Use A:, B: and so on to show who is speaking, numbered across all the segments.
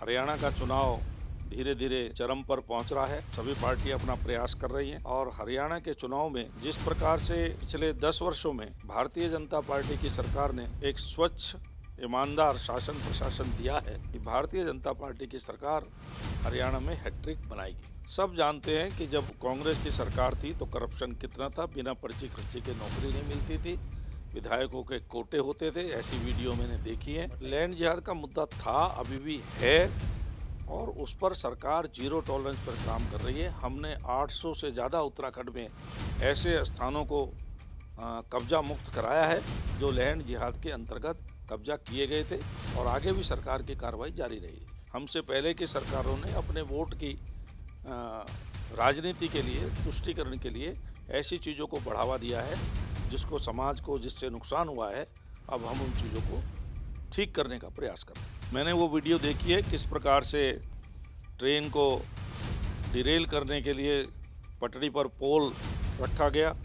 A: हरियाणा का चुनाव धीरे धीरे चरम पर पहुंच रहा है। सभी पार्टियां अपना प्रयास कर रही हैं और हरियाणा के चुनाव में जिस प्रकार से पिछले 10 वर्षों में भारतीय जनता पार्टी की सरकार ने एक स्वच्छ ईमानदार शासन प्रशासन दिया है कि भारतीय जनता पार्टी की सरकार हरियाणा में हैट्रिक बनाएगी। सब जानते हैं कि जब कांग्रेस की सरकार थी तो करप्शन कितना था, बिना पर्ची खर्ची के नौकरी नहीं मिलती थी, विधायकों के कोटे होते थे, ऐसी वीडियो मैंने देखी है। लैंड जिहाद का मुद्दा था, अभी भी है और उस पर सरकार जीरो टॉलरेंस पर काम कर रही है। हमने 800 से ज़्यादा उत्तराखंड में ऐसे स्थानों को कब्जा मुक्त कराया है जो लैंड जिहाद के अंतर्गत कब्जा किए गए थे और आगे भी सरकार की कार्रवाई जारी रही। हमसे पहले की सरकारों ने अपने वोट की राजनीति के लिए, तुष्टीकरण के लिए ऐसी चीज़ों को बढ़ावा दिया है जिसको समाज को जिससे नुकसान हुआ है। अब हम उन चीज़ों को ठीक करने का प्रयास कर रहे हैं। मैंने वो वीडियो देखी है किस प्रकार से ट्रेन को डिरेल करने के लिए पटड़ी पर पोल रखा गया।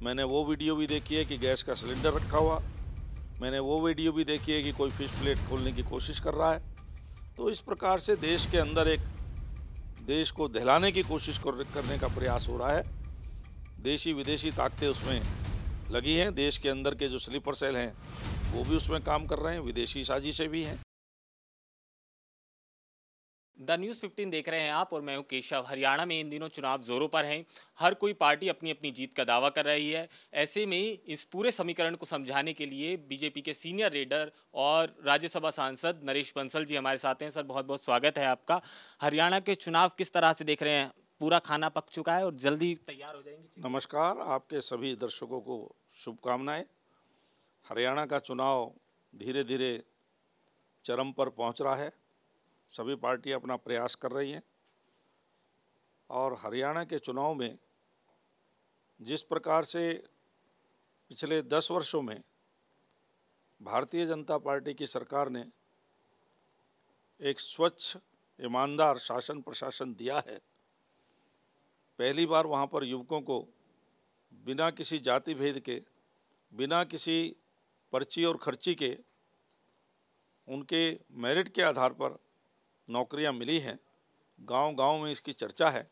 A: मैंने वो वीडियो भी देखी है कि गैस का सिलेंडर रखा हुआ। मैंने वो वीडियो भी देखी है कि कोई फिश प्लेट खोलने की कोशिश कर रहा है। तो इस प्रकार से देश के अंदर एक देश को दहलाने की कोशिश करने का प्रयास हो रहा है। देशी विदेशी ताकतें उसमें लगी हैं। देश के अंदर के जो स्लीपर सेल हैं वो भी उसमें काम कर रहे हैं, विदेशी साजिशें भी हैं।
B: द न्यूज़ 15 देख रहे हैं आप और मैं हूं केशव। हरियाणा में इन दिनों चुनाव जोरों पर हैं। हर कोई पार्टी अपनी अपनी जीत का दावा कर रही है। ऐसे में इस पूरे समीकरण को समझाने के लिए बीजेपी के सीनियर लीडर और राज्यसभा सांसद नरेश बंसल जी हमारे साथ हैं। सर, बहुत बहुत स्वागत है आपका। हरियाणा के चुनाव किस तरह से देख रहे हैं? पूरा खाना पक चुका है और जल्दी तैयार हो जाएंगे?
A: नमस्कार, आपके सभी दर्शकों को शुभकामनाएं। हरियाणा का चुनाव धीरे धीरे चरम पर पहुंच रहा है। सभी पार्टियां अपना प्रयास कर रही हैं और हरियाणा के चुनाव में जिस प्रकार से पिछले 10 वर्षों में भारतीय जनता पार्टी की सरकार ने एक स्वच्छ ईमानदार शासन प्रशासन दिया है। पहली बार वहाँ पर युवकों को बिना किसी जाति भेद के, बिना किसी पर्ची और खर्ची के, उनके मेरिट के आधार पर नौकरियां मिली हैं। गांव-गांव में इसकी चर्चा है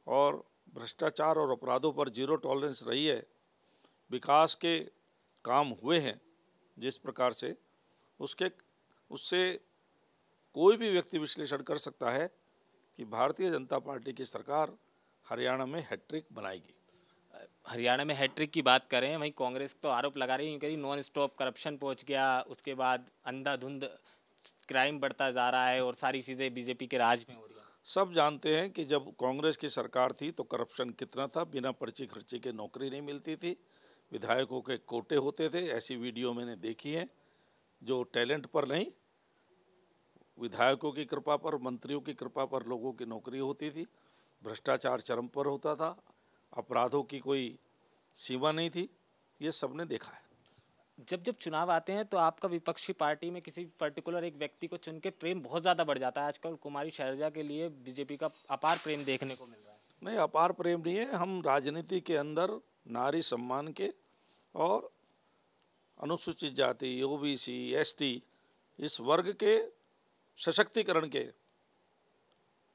A: और भ्रष्टाचार और अपराधों पर जीरो टॉलरेंस रही है। विकास के काम हुए हैं जिस प्रकार से उससे कोई भी व्यक्ति विश्लेषण कर सकता है कि भारतीय जनता पार्टी की सरकार हरियाणा में हैट्रिक बनाएगी।
B: हरियाणा में हैट्रिक की बात करें, वहीं कांग्रेस तो आरोप लगा रही है कि नॉन स्टॉप करप्शन पहुंच गया, उसके बाद अंधाधुंध क्राइम बढ़ता जा रहा है और सारी चीज़ें बीजेपी के राज में हो रही हैं।
A: सब जानते हैं कि जब कांग्रेस की सरकार थी तो करप्शन कितना था, बिना पर्ची खर्ची के नौकरी नहीं मिलती थी, विधायकों के कोटे होते थे, ऐसी वीडियो मैंने देखी है। जो टैलेंट पर नहीं, विधायकों की कृपा पर, मंत्रियों की कृपा पर लोगों की नौकरी होती थी। भ्रष्टाचार चरम पर होता था, अपराधों की कोई सीमा नहीं थी। ये सबने देखा है।
B: जब जब चुनाव आते हैं तो आपका विपक्षी पार्टी में किसी पर्टिकुलर एक व्यक्ति को चुन के प्रेम बहुत ज़्यादा बढ़ जाता है। आजकल कुमारी शैलजा के लिए बीजेपी का अपार प्रेम देखने को मिल रहा है।
A: नहीं, अपार प्रेम नहीं है। हम राजनीति के अंदर नारी सम्मान के और अनुसूचित जाति, ओबीसी, एसटी, इस वर्ग के सशक्तिकरण के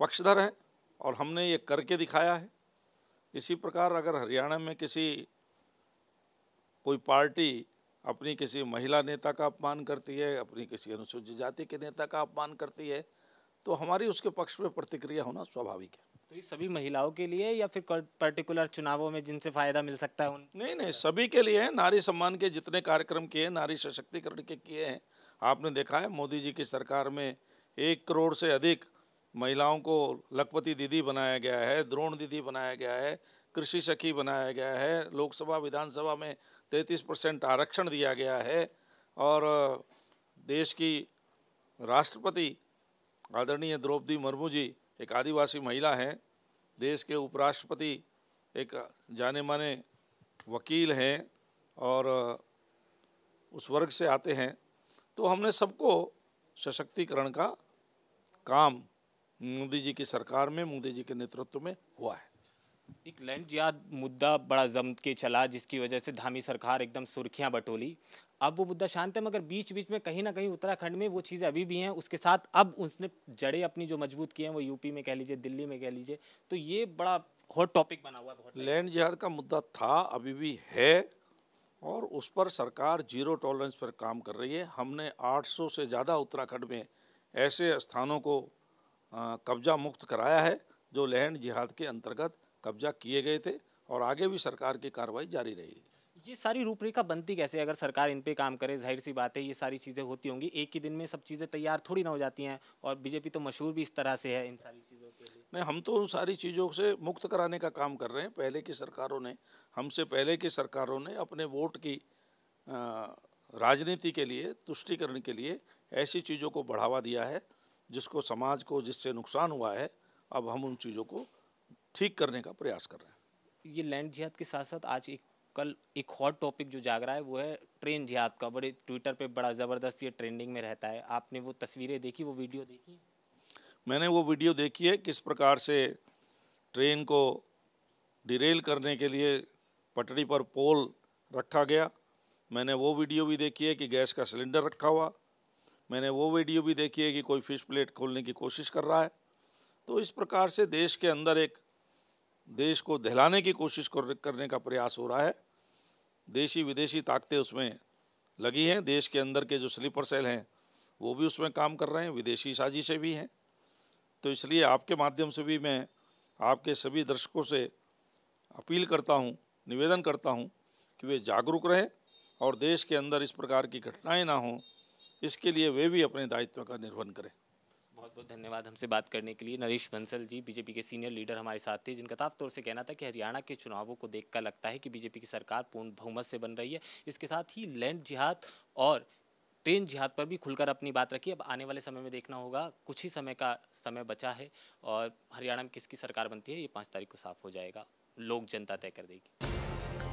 A: पक्षधर हैं और हमने ये करके दिखाया है। इसी प्रकार अगर हरियाणा में कोई पार्टी अपनी किसी महिला नेता का अपमान करती है, अपनी किसी अनुसूचित जाति के नेता का अपमान करती है, तो हमारी उसके पक्ष में प्रतिक्रिया होना स्वाभाविक है।
B: तो ये सभी महिलाओं के लिए या फिर पर्टिकुलर चुनावों में जिनसे फ़ायदा मिल सकता है उन?
A: नहीं, सभी के लिए है। नारी सम्मान के जितने कार्यक्रम किए, नारी सशक्तिकरण के किए हैं। आपने देखा है मोदी जी की सरकार में 1 करोड़ से अधिक महिलाओं को लखपति दीदी बनाया गया है, द्रोण दीदी बनाया गया है, कृषि सखी बनाया गया है, लोकसभा विधानसभा में 33% आरक्षण दिया गया है और देश की राष्ट्रपति आदरणीय द्रौपदी मुर्मू जी एक आदिवासी महिला हैं, देश के उपराष्ट्रपति एक जाने माने वकील हैं और उस वर्ग से आते हैं। तो हमने सबको सशक्तिकरण का काम मोदी जी की सरकार में, मोदी जी के नेतृत्व में हुआ है।
B: एक लैंड जिहाद मुद्दा बड़ा जम के चला, जिसकी वजह से धामी सरकार एकदम सुर्खियां बटोली। अब वो मुद्दा शांत है, मगर बीच बीच में कहीं ना कहीं उत्तराखंड में वो चीज़ें अभी भी हैं। उसके साथ अब उसने जड़ें अपनी जो मजबूत की हैं, वो यूपी में कह लीजिए, दिल्ली में कह लीजिए, तो ये बड़ा हॉट टॉपिक बना हुआ है बहुत टाइम
A: लैंड जिहाद का मुद्दा था, अभी भी है, और उस पर सरकार जीरो टॉलरेंस पर काम कर रही है। हमने 800 से ज़्यादा उत्तराखंड में ऐसे स्थानों को कब्जा मुक्त कराया है जो लैंड जिहाद के अंतर्गत कब्जा किए गए थे, और आगे भी सरकार की कार्रवाई जारी रहेगी।
B: ये सारी रूपरेखा बनती कैसे? अगर सरकार इन पे काम करे, जाहिर सी बात है ये सारी चीज़ें होती होंगी, एक ही दिन में सब चीज़ें तैयार थोड़ी ना हो जाती हैं। और बीजेपी तो मशहूर भी इस तरह से है इन सारी चीज़ों के लिए।
A: नहीं, हम तो उन सारी चीज़ों से मुक्त कराने का काम कर रहे हैं। पहले की सरकारों ने, हमसे पहले की सरकारों ने अपने वोट की राजनीति के लिए, तुष्टीकरण के लिए ऐसी चीज़ों को बढ़ावा दिया है जिसको, समाज को जिससे नुकसान हुआ है। अब हम उन चीज़ों को ठीक करने का प्रयास कर रहे हैं।
B: ये लैंड जिहाद के साथ साथ आज कल एक हॉट टॉपिक जो जाग रहा है वो है ट्रेन जिहाद का। बड़े ट्विटर पे बड़ा ज़बरदस्त ये ट्रेंडिंग में रहता है। आपने वो तस्वीरें देखी, वो वीडियो देखी?
A: मैंने वो वीडियो देखी है, किस प्रकार से ट्रेन को डिरेल करने के लिए पटरी पर पोल रखा गया। मैंने वो वीडियो भी देखी है कि गैस का सिलेंडर रखा हुआ। मैंने वो वीडियो भी देखी है कि कोई फिश प्लेट खोलने की कोशिश कर रहा है। तो इस प्रकार से देश के अंदर एक देश को दहलाने की कोशिश करने का प्रयास हो रहा है। देशी विदेशी ताकतें उसमें लगी हैं। देश के अंदर के जो स्लीपर सेल हैं वो भी उसमें काम कर रहे हैं, विदेशी साजिशें भी हैं। तो इसलिए आपके माध्यम से भी मैं आपके सभी दर्शकों से अपील करता हूं, निवेदन करता हूं कि वे जागरूक रहें और देश के अंदर इस प्रकार की घटनाएं ना हों, इसके लिए वे भी अपने दायित्व का निर्वहन करें।
B: बहुत बहुत धन्यवाद हमसे बात करने के लिए। नरेश बंसल जी, बीजेपी के सीनियर लीडर हमारे साथ थे, जिनका साफ तौर से कहना था कि हरियाणा के चुनावों को देखकर लगता है कि बीजेपी की सरकार पूर्ण बहुमत से बन रही है। इसके साथ ही लैंड जिहाद और ट्रेन जिहाद पर भी खुलकर अपनी बात रखी। अब आने वाले समय में देखना होगा, कुछ ही समय का समय बचा है और हरियाणा में किसकी सरकार बनती है ये 5 तारीख को साफ हो जाएगा। लोक जनता तय कर देगी।